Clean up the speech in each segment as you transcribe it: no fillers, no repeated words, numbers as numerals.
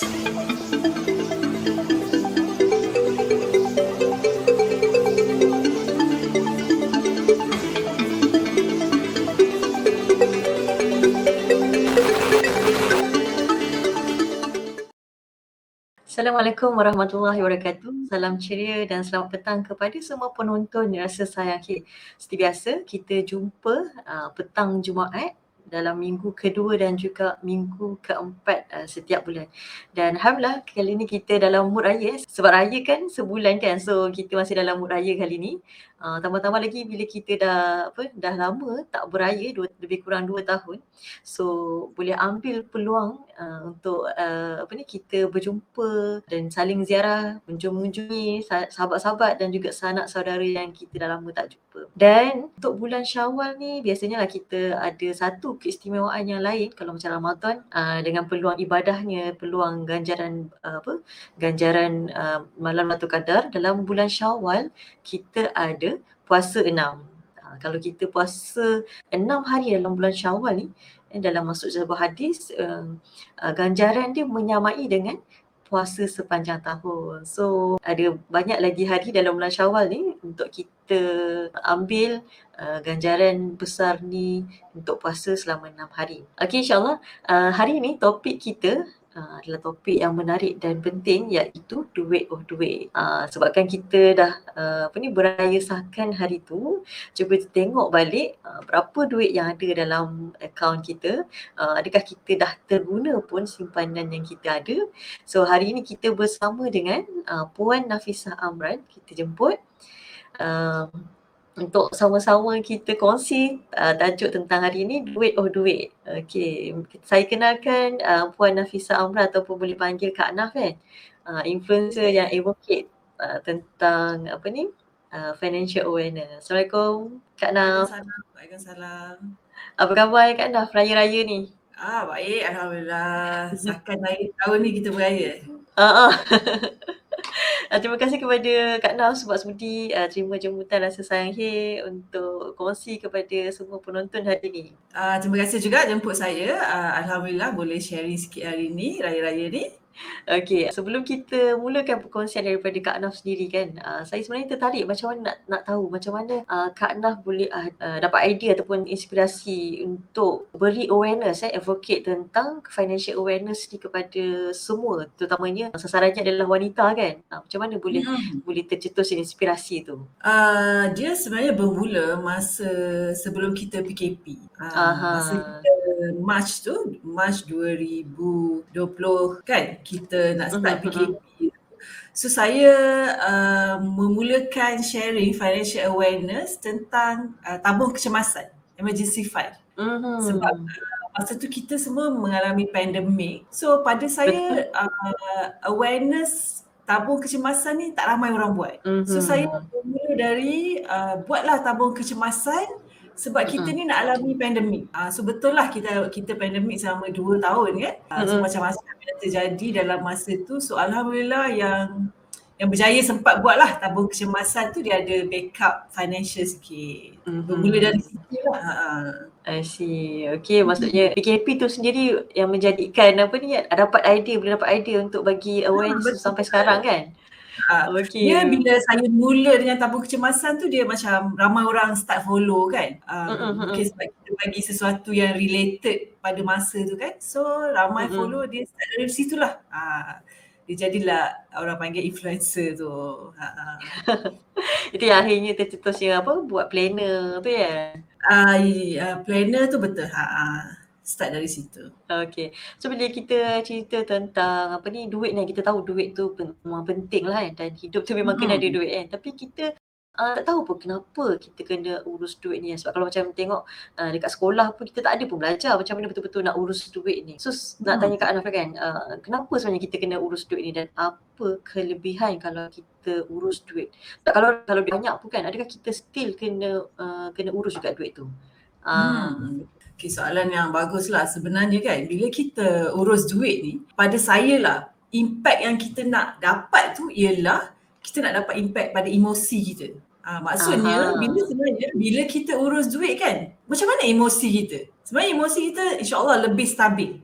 Assalamualaikum warahmatullahi wabarakatuh. Salam ceria dan selamat petang kepada semua penonton yang rasa sayang. Seperti biasa, kita jumpa petang Jumaat dalam minggu kedua dan juga minggu keempat setiap bulan. Dan alhamdulillah kali ni kita dalam mood raya. Sebab raya kan sebulan kan. So kita masih dalam mood raya kali ni. Tambah-tambah lagi bila kita dah lama tak beraya, lebih kurang 2 tahun. So boleh ambil peluang untuk kita berjumpa dan saling ziarah, mengunjungi sahabat-sahabat dan juga sanak saudara yang kita dah lama tak jumpa. Dan untuk bulan Syawal ni biasanya lah kita ada satu keistimewaan yang lain kalau macam Ramadan, dengan peluang ibadahnya, peluang ganjaran malam Lailatul Qadar. Dalam bulan Syawal kita ada puasa 6. Kalau kita puasa 6 hari dalam bulan Syawal ni, dalam masuk sebuah hadis, ganjaran dia menyamai dengan puasa sepanjang tahun. So ada banyak lagi hari dalam bulan Syawal ni untuk kita ambil ganjaran besar ni untuk puasa selama 6 hari. Okey, insyaAllah hari ni topik kita adalah topik yang menarik dan penting, iaitu duit duit. Sebabkan kita dah beraya sahkan hari tu, cuba tengok balik berapa duit yang ada dalam akaun kita, adakah kita dah terguna pun simpanan yang kita ada. So hari ini kita bersama dengan Puan Nafisah Amran, kita jemput untuk sama-sama kita kongsi tajuk tentang hari ini, duit duit. Okey, saya kenalkan Puan Nafisah Amran ataupun boleh panggil Kak Naf kan. Influencer yang advocate tentang financial awareness. Assalamualaikum Kak Naf. Waalaikumsalam. Apa khabar Kak Naf raya-raya ni? Baik, alhamdulillah. Sahkan hari tahun ni kita beraya. Terima kasih kepada Kak Naf sebab sudi terima jemputan Rasa Sayang untuk kongsi kepada semua penonton hari ni. Terima kasih juga jemput saya. Alhamdulillah boleh sharing sikit hari ni, raya-raya ni. Okey, sebelum kita mulakan perkongsian daripada Kak Naf sendiri kan, saya sebenarnya tertarik macam mana nak tahu macam mana Kak Naf boleh dapat idea ataupun inspirasi untuk beri awareness, advocate tentang financial awareness ni kepada semua, terutamanya sasarannya adalah wanita kan. Macam mana boleh tercetus inspirasi tu? Dia sebenarnya bermula masa sebelum kita PKP. Masa kita March 2020 kan, kita nak start PKP. So saya memulakan sharing financial awareness tentang tabung kecemasan, emergency fund. Sebab masa tu kita semua mengalami pandemik. So pada saya awareness tabung kecemasan ni tak ramai orang buat. So saya bermula dari buatlah tabung kecemasan sebab kita ni nak alami pandemik. So betul lah kita pandemik selama 2 tahun kan. So macam-macam yang terjadi dalam masa tu. So alhamdulillah yang berjaya sempat buatlah tabung kecemasan tu, dia ada backup financial sikit. Bermula dari situ lah. I see. Okey, maksudnya PKP tu sendiri yang menjadikan dapat idea untuk bagi awareness sampai sekarang kan? Okay. Dia bila saya mula dengan tabung kecemasan tu, dia macam ramai orang start follow kan. Mungkin sebab kita bagi sesuatu yang related pada masa tu kan. So ramai follow, dia start dari situlah. Dia jadilah orang panggil influencer tu. Itu yang akhirnya tercetusnya buat planner tu ya? Planner tu betul. Start dari situ. Okay. So bila kita cerita tentang duit ni, kita tahu duit tu memang penting lah kan, dan hidup tu memang kena ada duit kan. Tapi kita tak tahu pun kenapa kita kena urus duit ni. Sebab kalau macam tengok dekat sekolah pun kita tak ada pun belajar macam mana betul-betul nak urus duit ni. So nak tanya Kak Anaf kan, kenapa sebenarnya kita kena urus duit ni dan apa kelebihan kalau kita urus duit? Kalau banyak pun kan, adakah kita still kena urus juga duit tu? Okay, soalan yang bagus lah sebenarnya kan. Bila kita urus duit ni, pada saya lah, impact yang kita nak dapat tu ialah kita nak dapat impact pada emosi kita. Maksudnya bila kita urus duit kan, macam mana emosi kita? Sebenarnya emosi kita insyaAllah lebih stabil.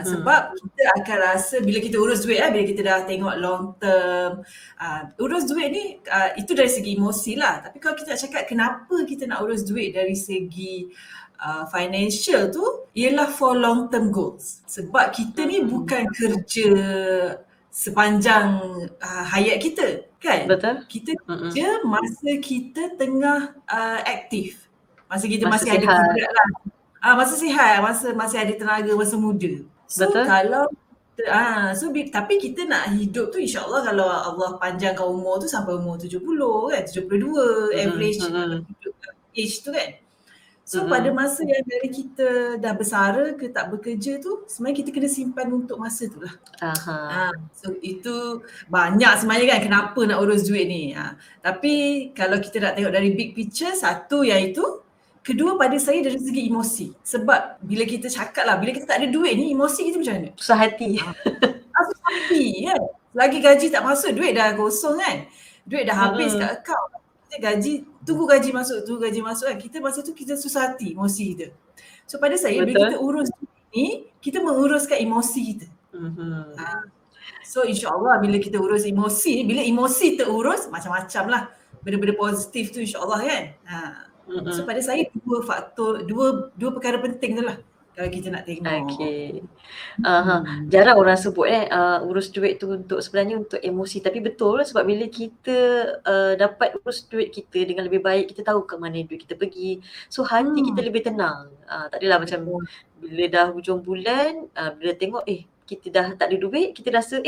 Sebab kita akan rasa bila kita urus duit bila kita dah tengok long term, urus duit ni itu dari segi emosi lah. Tapi kalau kita nak cakap kenapa kita nak urus duit dari segi financial tu, ialah for long term goals. Sebab kita ni bukan kerja sepanjang hayat kita, kan? Betul. Kita kerja masa kita tengah aktif, masa kita Masa masih ada sihat. kudrat lah. Masa sihat, masa masih ada tenaga, masa muda. So Betul. kalau tapi kita nak hidup tu, insyaAllah kalau Allah panjangkan umur tu sampai umur 70 kan, 72 average hidup age tu kan. So pada masa yang dari kita dah bersara ke tak bekerja tu, sebenarnya kita kena simpan untuk masa tu lah. So itu banyak sebenarnya kan kenapa nak urus duit ni. Tapi kalau kita nak tengok dari big picture, satu iaitu, kedua pada saya dari segi emosi. Sebab bila kita cakap lah, bila kita tak ada duit ni, emosi kita macam mana? Susah hati. Susah hati kan. Lagi gaji tak masuk, duit dah kosong kan. Duit dah habis kat akaun. Kita tunggu gaji masuk kan. Kita masa tu kita susah hati, emosi kita. So pada saya, bila kita urus duit ni, kita menguruskan emosi kita. So insyaAllah bila kita urus emosi, bila emosi terurus, macam-macam lah benda-benda positif tu insyaAllah kan. So pada saya dua perkara penting tu lah kalau kita nak tengok. Okay. Jarang orang sebut urus duit tu sebenarnya untuk emosi. Tapi betul sebab bila kita dapat urus duit kita dengan lebih baik, kita tahu ke mana duit kita pergi. So hati kita lebih tenang. Tak adalah macam bila dah hujung bulan, bila tengok kita dah tak ada duit, kita rasa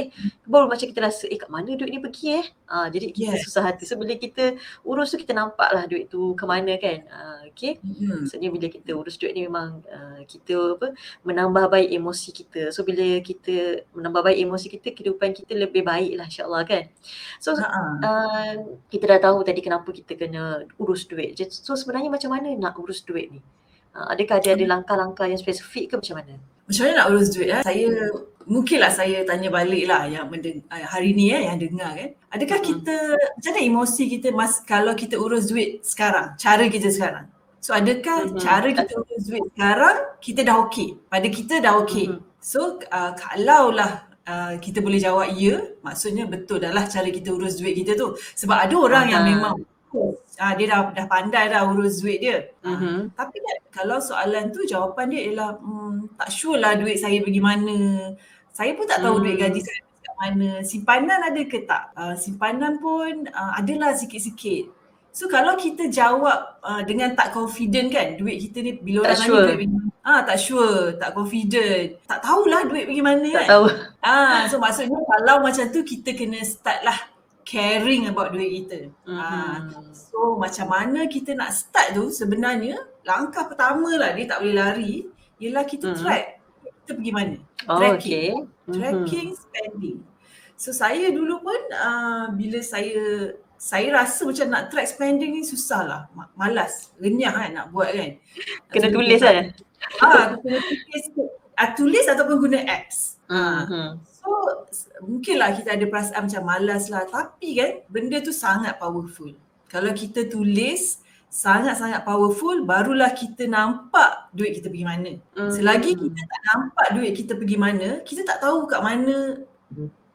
baru macam kita rasa kat mana duit ni pergi jadi kita susah hati. So bila kita urus tu, kita nampak lah duit tu ke mana kan. Okay. Maksudnya bila kita urus duit ni memang kita menambah baik emosi kita. So bila kita menambah baik emosi kita, kehidupan kita lebih baik lah insyaAllah kan. So kita dah tahu tadi kenapa kita kena urus duit. So sebenarnya macam mana nak urus duit ni? Adakah ada langkah-langkah yang spesifik ke macam mana? Macam mana nak urus duit? Mungkinlah saya tanya balik lah yang hari ni yang dengar kan. Adakah kita, macam mana emosi kita kalau kita urus duit sekarang, cara kita sekarang? So adakah cara kita urus duit sekarang, kita dah okey? Pada kita dah okey. So kalaulah kita boleh jawab ya, maksudnya betul dah lah cara kita urus duit kita tu. Sebab ada orang yang memang dia dah pandai dah urus duit dia. Tapi kan kalau soalan tu jawapan dia ialah tak sure lah duit saya pergi mana. Saya pun tak tahu duit gaji saya kat mana. Simpanan ada ke tak? Simpanan pun adalah sikit-sikit. So kalau kita jawab dengan tak confident kan, duit kita ni bila orang tanya duit pergi mana, tak sure, tak confident, tak tahulah duit pergi mana kan. Tak tahu. So maksudnya kalau macam tu kita kena start lah caring about duit kita. So macam mana kita nak start tu, sebenarnya langkah pertama lah, dia tak boleh lari, ialah kita track kita pergi mana. Tracking. Tracking spending. So saya dulu pun bila saya rasa macam nak track spending ni susah lah, malas, renyah kan nak buat kan. Kena tulis kan? Kena tulis ataupun guna apps. So mungkinlah kita ada perasaan macam malas lah, tapi kan benda tu sangat powerful. Kalau kita tulis, sangat-sangat powerful, barulah kita nampak duit kita pergi mana. Selagi kita tak nampak duit kita pergi mana, kita tak tahu kat mana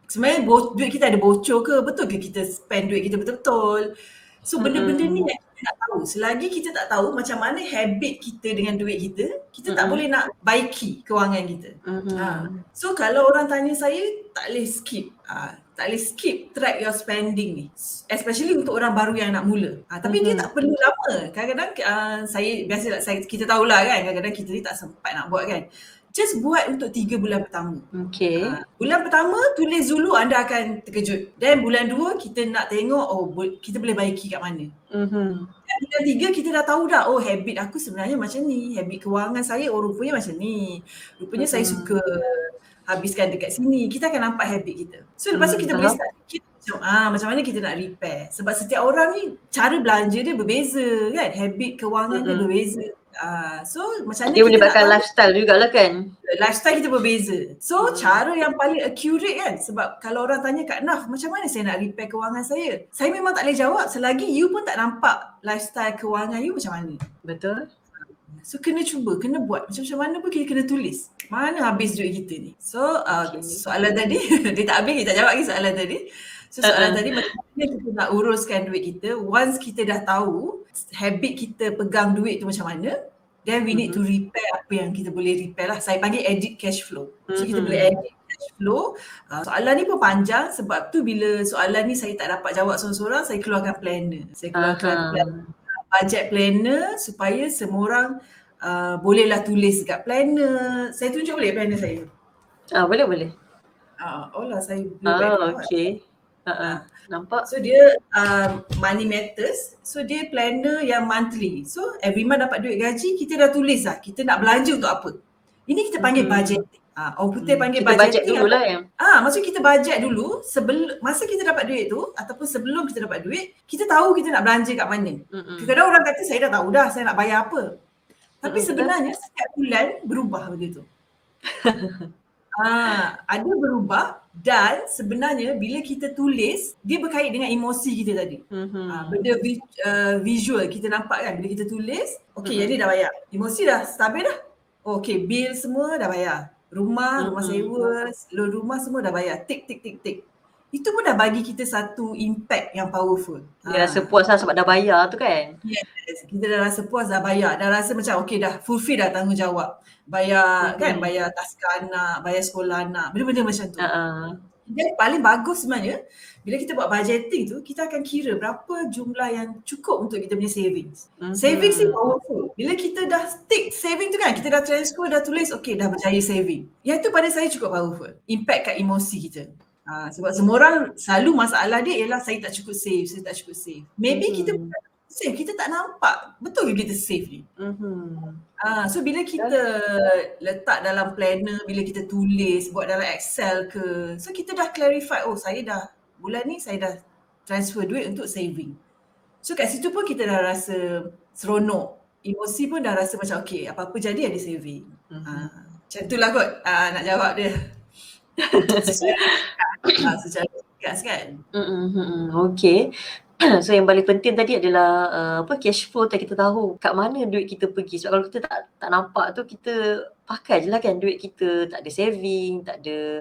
sebenarnya duit kita ada bocor ke, betul ke kita spend duit kita betul-betul. So benda-benda ni yang kita nak tahu. Selagi kita tak tahu macam mana habit kita dengan duit kita, kita tak boleh nak baiki kewangan kita. So kalau orang tanya saya, tak boleh skip. Tak boleh skip track your spending ni. Especially untuk orang baru yang nak mula. Tapi dia tak perlu lama. Kadang-kadang kita tahulah kan, kadang-kadang kita ni tak sempat nak buat kan. Just buat untuk 3 bulan pertama. Okay. Bulan pertama tulis dulu, anda akan terkejut. Dan bulan 2 kita nak tengok kita boleh baiki kat mana. Dan bulan 3 kita dah tahu dah, habit aku sebenarnya macam ni. Habit kewangan saya rupanya macam ni. Rupanya saya suka habiskan dekat sini. Kita akan nampak habit kita. So lepas tu kita boleh start fikir macam mana kita nak repair. Sebab setiap orang ni cara belanja dia berbeza kan. Habit kewangan dia berbeza. So macam mana dia melibatkan lifestyle jugalah kan. Lifestyle kita berbeza. So cara yang paling accurate kan, sebab kalau orang tanya Kak Naf, macam mana saya nak repair kewangan saya memang tak boleh jawab selagi you pun tak nampak lifestyle kewangan you macam mana. Betul. So kena cuba, kena buat. Macam mana pun kita kena tulis. Mana habis duit kita ni? So soalan tadi, dia tak habis, kita tak jawab lagi soalan tadi. So soalan tadi macam mana kita nak uruskan duit kita. Once kita dah tahu habit kita pegang duit tu macam mana, then we need to repair apa yang kita boleh repair lah. Saya panggil edit cash flow. So kita boleh edit cash flow. Soalan ni pun panjang, sebab tu bila soalan ni saya tak dapat jawab seorang-seorang, saya keluarkan planner. Saya keluarkan budget planner supaya semua orang bolehlah tulis dekat planner. Saya tunjuk boleh planner saya? Boleh. Saya blue background. Okay. Nampak? So dia money matters. So dia planner yang monthly. So every month dapat duit gaji, kita dah tulis lah kita nak belanja untuk apa. Ini kita panggil budgeting. Orang putih panggil kita budgeting. Budget dulu lah ya. Maksud kita budget dulu sebelum masa kita dapat duit tu, ataupun sebelum kita dapat duit, kita tahu kita nak belanja kat mana. Kadang-kadang orang kata saya dah tahu dah saya nak bayar apa. Tapi sebenarnya setiap bulan berubah begitu. Ada berubah, dan sebenarnya bila kita tulis, dia berkait dengan emosi kita tadi. Benda visual kita nampak kan, bila kita tulis, okey yang ni dah bayar, emosi dah stabil dah. Okey, bil semua dah bayar, rumah sewa, loan rumah semua dah bayar, tik. Itu pun dah bagi kita satu impact yang powerful. Dia rasa puas lah sebab dah bayar tu kan. Yes, kita dah rasa puas, dah bayar, dah rasa macam okey dah fulfill dah tanggungjawab. Bayar kan, bayar taska anak, bayar sekolah anak, benda-benda macam tu. Yang paling bagus sebenarnya, bila kita buat budgeting tu, kita akan kira berapa jumlah yang cukup untuk kita punya savings. Savings ni powerful. Bila kita dah stick saving tu kan, kita dah transfer, dah tulis, okey dah berjaya saving. Yang tu pada saya cukup powerful. Impact kat emosi kita. Sebab semua orang selalu masalah dia ialah saya tak cukup save. Maybe kita bukan save, kita tak nampak betul ke kita save ni. So bila kita letak dalam planner, bila kita tulis, buat dalam Excel ke, so kita dah clarify, saya dah bulan ni saya dah transfer duit untuk saving. So kat situ pun kita dah rasa seronok, emosi pun dah rasa macam okey, apa-apa jadi ada saving. Macam itulah kot nak jawab dia. Secara ringkas kan. Okay. So yang paling penting tadi adalah cash flow tadi, kita tahu kat mana duit kita pergi. Sebab kalau kita tak nampak tu, kita pakai je lah kan duit kita, tak ada saving, tak ada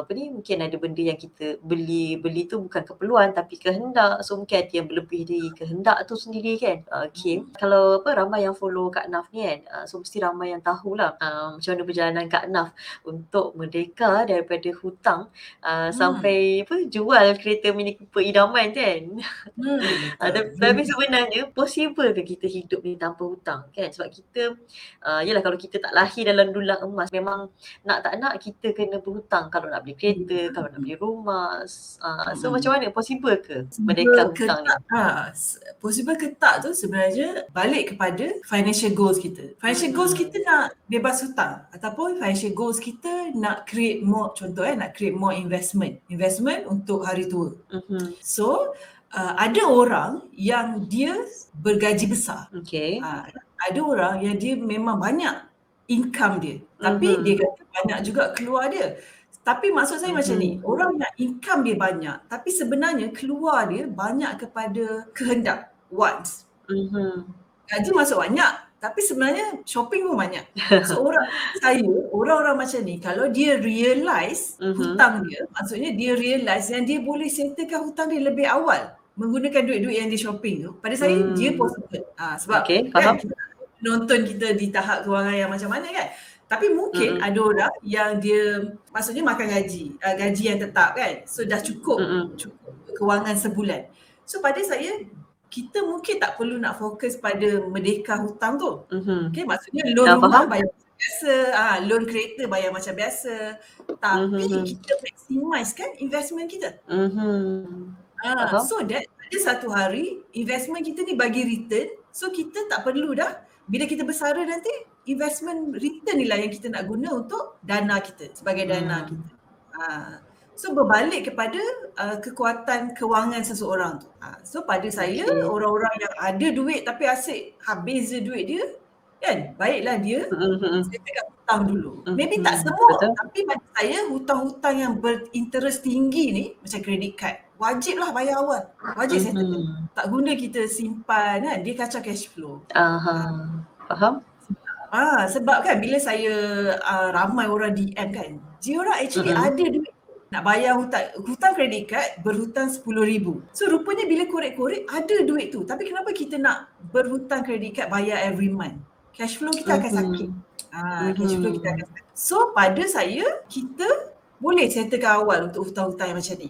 mungkin ada benda yang kita beli tu bukan keperluan tapi kehendak. So mungkin ada yang berlebih dari kehendak tu sendiri kan. Okay. Kalau ramai yang follow Kak Naf ni kan, so mesti ramai yang tahulah macam mana perjalanan Kak Naf untuk merdeka daripada hutang sampai jual kereta Mini Cooper idaman kan. Tapi sebenarnya possible ke kita hidup ni tanpa hutang kan? Sebab kita yalah, kalau kita tak lahir dalam dulang emas, memang nak tak nak kita kena berhutang kalau nak beli kereta, kalau nak beli rumah. So macam mana, possible ke merdeka hutang ni? Possible ke tak tu sebenarnya balik kepada financial goals kita. Financial goals kita nak bebas hutang, ataupun financial goals kita nak create more, contoh nak create more investment untuk hari tua. So ada orang yang dia bergaji besar. Ada orang yang dia memang banyak income dia, tapi dia kata banyak juga keluar dia. Tapi maksud saya macam ni, orang yang income dia banyak tapi sebenarnya keluar dia banyak kepada kehendak, wants. Gaji masuk banyak tapi sebenarnya shopping pun banyak. So orang-orang macam ni, kalau dia realise hutang dia, maksudnya dia realise yang dia boleh settlekan hutang dia lebih awal menggunakan duit-duit yang dia shopping tu, pada saya dia possible. Sebab kan nonton kita di tahap kewangan yang macam mana kan. Tapi mungkin ada orang yang dia maksudnya makan gaji yang tetap kan. So dah cukup kewangan sebulan. So pada saya, kita mungkin tak perlu nak fokus pada merdeka hutang tu. Okay, maksudnya loan rumah bayar macam biasa, loan kereta bayar macam biasa. Tapi kita maximize kan investment kita. So that ada satu hari investment kita ni bagi return. So kita tak perlu dah, bila kita bersara nanti, investment return ni lah yang kita nak guna untuk dana kita, sebagai dana kita. So berbalik kepada kekuatan kewangan seseorang tu. So pada saya, orang-orang yang ada duit tapi asyik habis je duit dia, kan, baiklah dia settlekan hutang dulu. Maybe tak semua, tapi pada saya hutang-hutang yang berinterest tinggi ni, macam credit card, wajiblah bayar awal. Wajib settle. Tak guna kita simpan kan, dia kacau cash flow. Faham? Sebab kan bila saya ramai orang DM kan, dia orang actually ada duit nak bayar hutang kredit kad berhutang 10,000. So rupanya bila korek-korek ada duit tu. Tapi kenapa kita nak berhutang kredit kad bayar every month? Cash flow kita akan sakit. Cash flow kita akan sakit. So pada saya, kita boleh settlekan awal untuk hutang-hutang yang macam ni.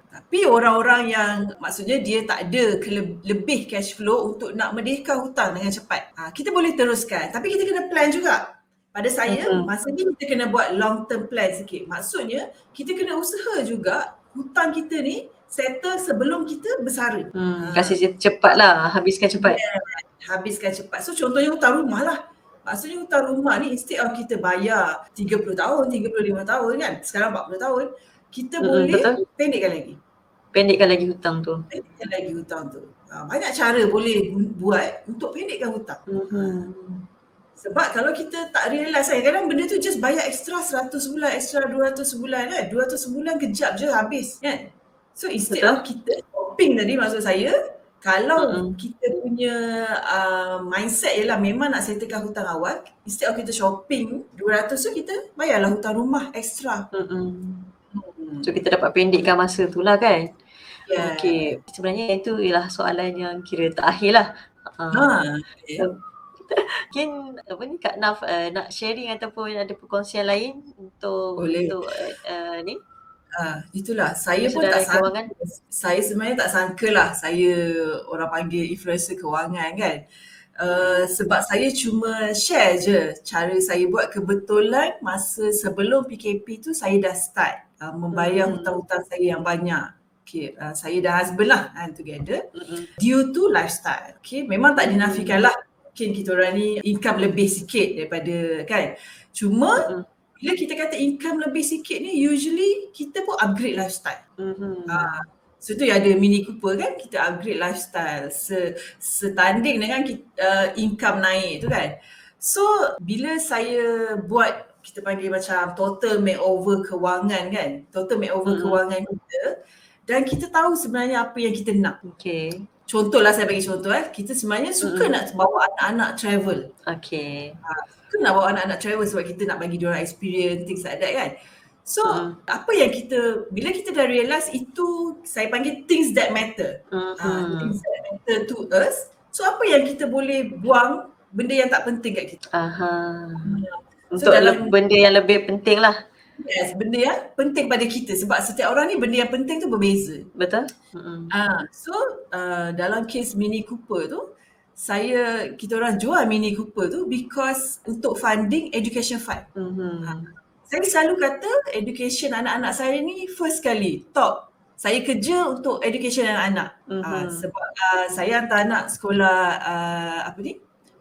Tapi orang-orang yang maksudnya dia tak ada lebih cash flow untuk nak merdeka hutang dengan cepat, kita boleh teruskan. Tapi kita kena plan juga. Pada saya, masa ni kita kena buat long term plan sikit. Maksudnya, kita kena usaha juga hutang kita ni settle sebelum kita bersara. Kasih cepat lah, habiskan cepat. Habiskan cepat. So contohnya hutang rumah lah. Maksudnya hutang rumah ni instead of kita bayar 30 tahun, 35 tahun kan, sekarang 40 tahun, kita boleh pendekkan lagi. Pendekkan lagi hutang tu. Pendekkan lagi hutang tu. Banyak cara boleh buat untuk pendekkan hutang. Sebab kalau kita tak realise kan, kadang benda tu just bayar extra 100 sebulan, extra 200 sebulan kan. 200 sebulan kejap je habis kan. So instead of kita shopping tadi, maksud saya, kalau kita punya mindset ialah memang nak settlekan hutang awal, instead of kita shopping 200 tu, kita bayarlah hutang rumah extra. So kita dapat pendekkan masa tu lah kan. Yeah. Okay, sebenarnya itu ialah soalan yang kira terakhir lah. Mungkin Kak Naf nak sharing ataupun ada perkongsian lain untuk ni? Itulah, saya pun tak sangka. Saya sebenarnya tak sangka lah saya orang panggil influencer kewangan kan. Sebab saya cuma share je cara saya buat. Kebetulan masa sebelum PKP tu saya dah start membayar hutang-hutang saya yang banyak. Okay, saya dan husband lah together due to lifestyle. Okay, memang tak dinafikan lah mungkin kita orang ni income lebih sikit daripada kan. Cuma bila kita kata income lebih sikit ni, usually kita pun upgrade lifestyle. So tu ada Mini Cooper kan, kita upgrade lifestyle setanding dengan income naik tu kan. So bila saya buat, kita panggil macam total makeover kewangan kan, total makeover kewangan kita, dan kita tahu sebenarnya apa yang kita nak. Okay. Contohlah, saya bagi contoh kita sebenarnya suka nak bawa anak-anak travel. Okay. Suka nak bawa anak-anak travel sebab kita nak bagi diorang experience, things like that kan. So, apa yang bila kita dah realise itu, saya panggil things that matter. Things that matter to us. So, apa yang kita boleh buang benda yang tak penting kat kita. Untuk benda yang lebih penting lah. Yes, benda yang penting pada kita. Sebab setiap orang ni benda yang penting tu berbeza. Betul. So, dalam kes Mini Cooper tu, kita orang jual Mini Cooper tu because untuk funding education fund. Saya selalu kata education anak-anak saya ni first kali, top. Saya kerja untuk education anak-anak. Sebab saya hantar anak sekolah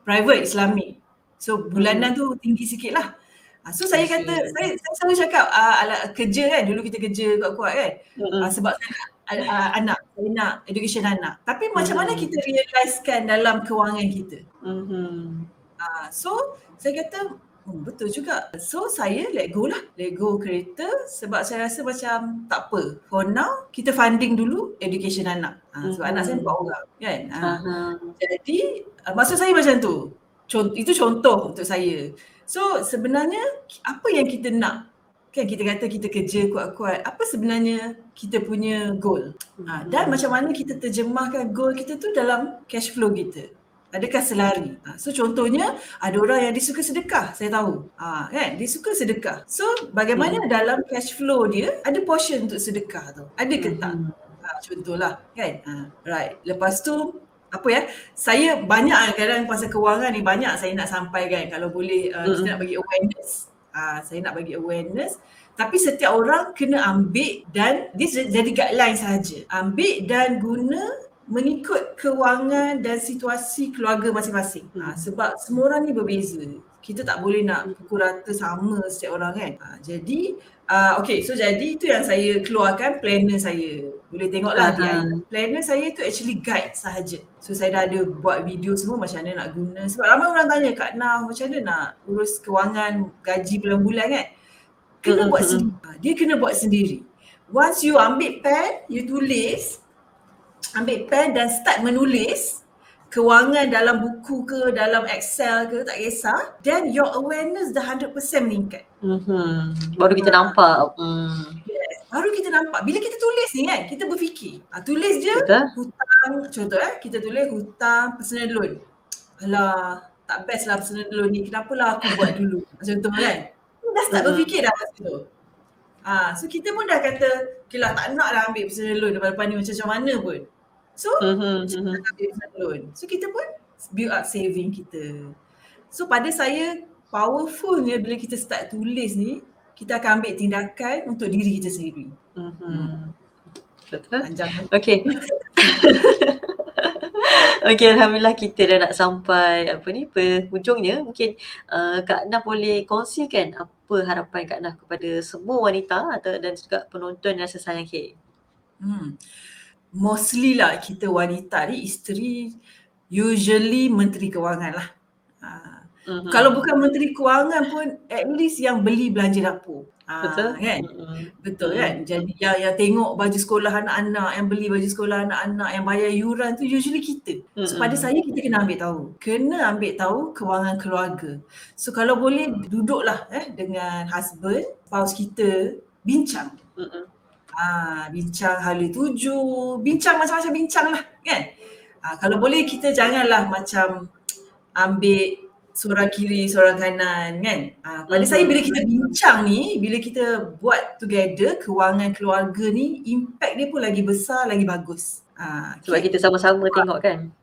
private Islamic. So bulanan tu tinggi sikit lah. So saya kata, saya selalu cakap kerja kan, dulu kita kerja kuat-kuat kan. Sebab saya nak education anak. Tapi macam mana kita realisekan dalam kewangan kita. So saya kata betul juga. So saya let go kereta sebab saya rasa macam tak apa. For now kita funding dulu education anak. Sebab anak saya 4 orang kan. Jadi maksud saya macam tu. Itu contoh untuk saya. So sebenarnya apa yang kita nak? Kan kita kata kita kerja kuat-kuat. Apa sebenarnya kita punya goal? Dan macam mana kita terjemahkan goal kita tu dalam cash flow kita? Adakah selari? So contohnya ada orang yang dia suka sedekah, saya tahu. Kan? Dia suka sedekah. So bagaimana dalam cash flow dia ada portion untuk sedekah tu? Ada ke tak? Contohlah kan. Right. Lepas tu saya banyak kadang pasal kewangan ni banyak saya nak sampaikan. Kalau boleh kita nak bagi awareness. Saya nak bagi awareness. Tapi setiap orang kena ambil dan dia jadi guideline sahaja. Ambil dan guna mengikut kewangan dan situasi keluarga masing-masing. Sebab semua orang ni berbeza. Kita tak boleh nak pukul rata sama setiap orang kan. Jadi so jadi itu yang saya keluarkan planner saya. Boleh tengoklah planner saya tu actually guide sahaja. So saya dah ada buat video semua macam mana nak guna. Sebab ramai orang tanya, Kak Naf macam mana nak urus kewangan gaji bulan-bulan kan. Kena buat sendiri. Dia kena buat sendiri. Once you ambil pen, you tulis, ambil pen dan start menulis, kewangan dalam buku ke, dalam Excel ke, tak kisah, then your awareness dah 100% meningkat. Baru kita nampak. Yes. Baru kita nampak. Bila kita tulis ni kan, kita berfikir. Tulis je Betul. hutang, contoh kita tulis hutang personal loan. Alah, tak best lah personal loan ni. Kenapalah aku buat dulu. Macam tu kan. Dah start berfikir dah masa tu. So kita pun dah kata, okay lah, tak nak lah ambil personal loan lepas-lepas ni macam mana pun. So, kita nak ambil personal loan. So kita pun build up saving kita. So pada saya, powerfulnya bila kita start tulis ni, kita akan ambil tindakan untuk diri kita sendiri. Betul. Okay. Okay, Alhamdulillah kita dah nak sampai penghujungnya. Mungkin Kak Naf boleh kongsikan apa harapan Kak Naf kepada semua wanita dan juga penonton rasa sayang K. Mostly lah kita wanita ni, isteri usually menteri kewangan lah. Kalau bukan menteri kewangan pun, at least yang beli belanja dapur. Betul kan? Betul kan? Jadi yang tengok baju sekolah anak-anak, yang beli baju sekolah anak-anak, yang bayar yuran tu usually kita. So pada saya, kita kena ambil tahu. Kena ambil tahu kewangan keluarga. So kalau boleh, duduklah dengan husband, spouse kita, bincang. Bincang hala tuju, bincang macam-macam bincang lah kan. Kalau boleh kita janganlah macam ambil seorang kiri, seorang kanan kan. Pada saya bila kita bincang ni, bila kita buat together kewangan keluarga ni, impact dia pun lagi besar, lagi bagus. Sebab kita sama-sama tengok kan.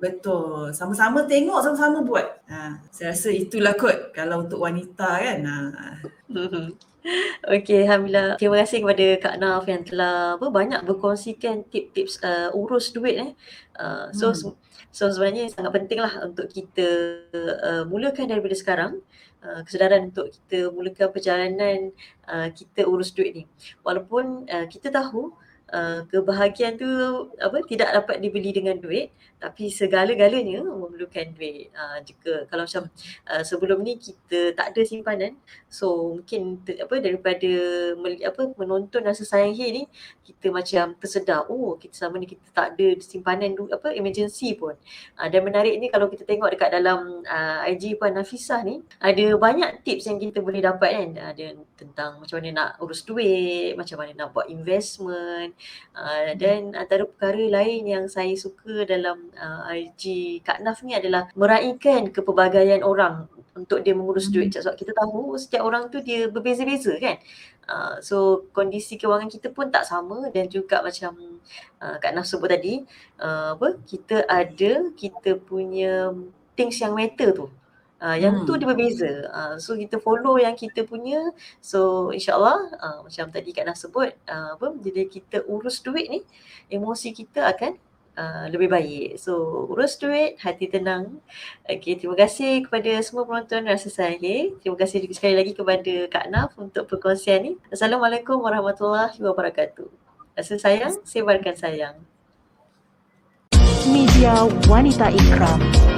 Betul, sama-sama tengok, sama-sama buat. Saya rasa itulah kot kalau untuk wanita kan. Okay, Alhamdulillah. Terima kasih kepada Kak Naf yang telah banyak berkongsikan tips-tips urus duit. So sebenarnya sangat penting lah untuk kita mulakan daripada sekarang, kesedaran untuk kita mulakan perjalanan kita urus duit ni. Walaupun kita tahu kebahagiaan tu tidak dapat dibeli dengan duit, tapi segala-galanya memerlukan duit. Jika kalau macam sebelum ni kita tak ada simpanan, so mungkin daripada menonton rasa sayang ni, kita macam tersedar, kita selama ni kita tak ada simpanan emergency pun. Dan menarik ni kalau kita tengok dekat dalam IG Puan Nafisah ni, ada banyak tips yang kita boleh dapat kan. Ada tentang macam mana nak urus duit, macam mana nak buat investment. Dan antara perkara lain yang saya suka dalam IG Kak Naf ni adalah meraihkan kepelbagaian orang untuk dia mengurus duit. Sebab kita tahu setiap orang tu dia berbeza-beza kan. So kondisi kewangan kita pun tak sama, dan juga macam Kak Naf sebut tadi, kita punya things yang matter tu. Yang tu dia berbeza. So kita follow yang kita punya. So insyaAllah macam tadi Kak Naf sebut, bila kita urus duit ni, emosi kita akan lebih baik. So urus duit, hati tenang. Okay, terima kasih kepada semua penonton rasa sayang. Terima kasih sekali lagi kepada Kak Naf untuk perkongsian ni. Assalamualaikum warahmatullahi wabarakatuh. Rasa sayang, sebarkan sayang. Media Wanita Ikram.